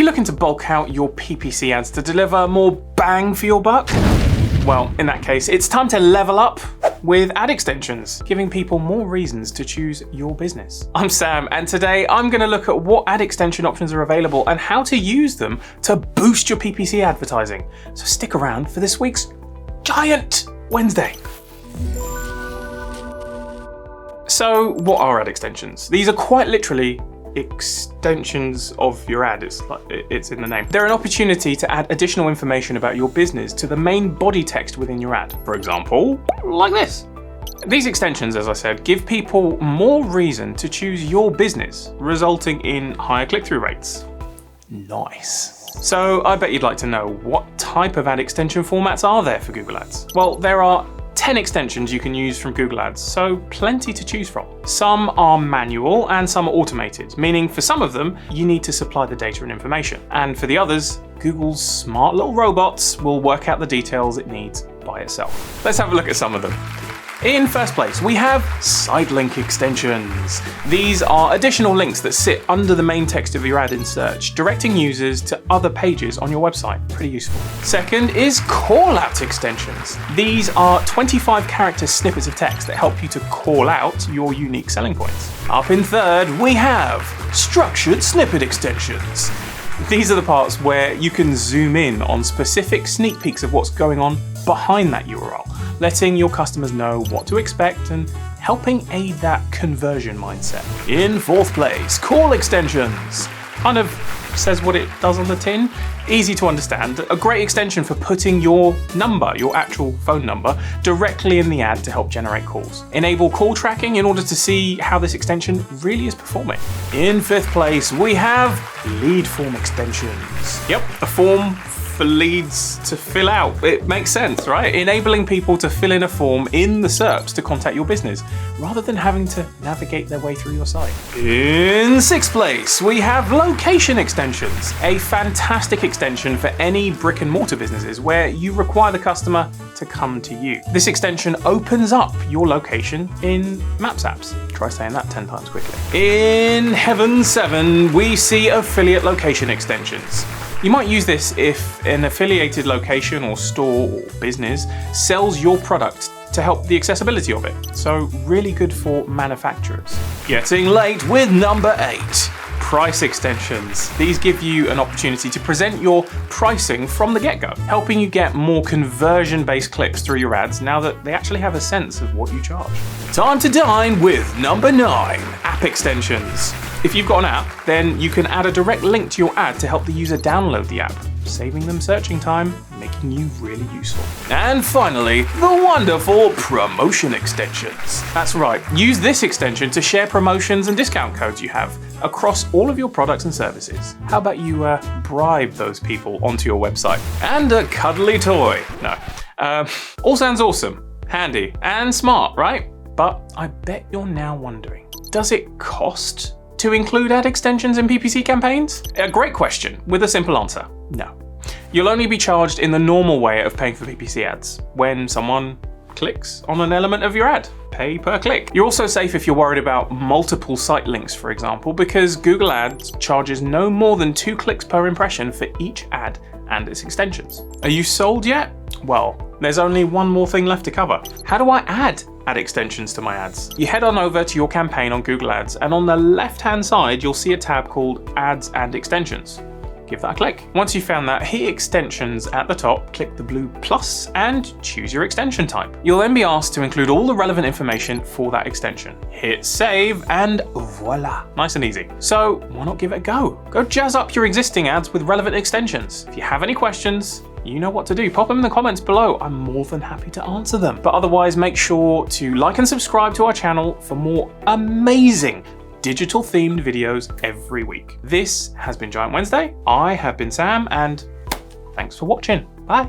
You're looking to bulk out your PPC ads to deliver more bang for your buck? Well, in that case, it's time to level up with ad extensions, giving people more reasons to choose your business. I'm Sam, and today I'm going to look at what ad extension options are available and how to use them to boost your PPC advertising. So stick around for this week's Giant Wednesday. So what are ad extensions? These are quite literally extensions of your ad. It's in the name. They're an opportunity to add additional information about your business to the main body text within your ad. For example, like this. These extensions, as I said, give people more reason to choose your business, resulting in higher click-through rates. Nice. So I bet you'd like to know, what type of ad extension formats are there for Google Ads? Well, there are 10 extensions you can use from Google Ads, so plenty to choose from. Some are manual and some are automated, meaning for some of them, you need to supply the data and information. And for the others, Google's smart little robots will work out the details it needs by itself. Let's have a look at some of them. In first place, we have site link extensions. These are additional links that sit under the main text of your ad in search, directing users to other pages on your website. Pretty useful. Second is call out extensions. These are 25 character snippets of text that help you to call out your unique selling points. Up in third, we have structured snippet extensions. These are the parts where you can zoom in on specific sneak peeks of what's going on behind that URL, letting your customers know what to expect and helping aid that conversion mindset. In fourth place, call extensions. Kind of says what it does on the tin. Easy to understand. A great extension for putting your number, your actual phone number, directly in the ad to help generate calls. Enable call tracking in order to see how this extension really is performing. In fifth place, we have lead form extensions. Yep, a form for leads to fill out. It makes sense, right? Enabling people to fill in a form in the SERPs to contact your business, rather than having to navigate their way through your site. In sixth place, we have location extensions, a fantastic extension for any brick and mortar businesses where you require the customer to come to you. This extension opens up your location in Maps apps. Try saying that 10 times quickly. In Heaven 7, we see affiliate location extensions. You might use this if an affiliated location or store or business sells your product to help the accessibility of it. So really good for manufacturers. Getting late with number 8. Price extensions. These give you an opportunity to present your pricing from the get-go, helping you get more conversion-based clicks through your ads now that they actually have a sense of what you charge. Time to dine with number 9, app extensions. If you've got an app, then you can add a direct link to your ad to help the user download the app, saving them searching time, making you really useful. And finally, the wonderful promotion extensions. That's right, use this extension to share promotions and discount codes you have across all of your products and services. How about you bribe those people onto your website? And a cuddly toy. No. All sounds awesome, handy, and smart, right? But I bet you're now wondering, does it cost to include ad extensions in PPC campaigns? A great question with a simple answer: no. You'll only be charged in the normal way of paying for PPC ads, when someone clicks on an element of your ad. Pay per click. You're also safe if you're worried about multiple site links, for example, because Google Ads charges no more than 2 clicks per impression for each ad and its extensions. Are you sold yet? Well, there's only one more thing left to cover. How do I add ad extensions to my ads? You head on over to your campaign on Google Ads, and on the left-hand side, you'll see a tab called Ads and Extensions. Give that a click. Once you've found that, hit Extensions at the top, click the blue plus, and choose your extension type. You'll then be asked to include all the relevant information for that extension. Hit save, and voila. Nice and easy. So why not give it a go? Go jazz up your existing ads with relevant extensions. If you have any questions, you know what to do. Pop them in the comments below. I'm more than happy to answer them. But otherwise, make sure to like and subscribe to our channel for more amazing digital themed videos every week. This has been Giant Wednesday. I have been Sam, and thanks for watching. Bye.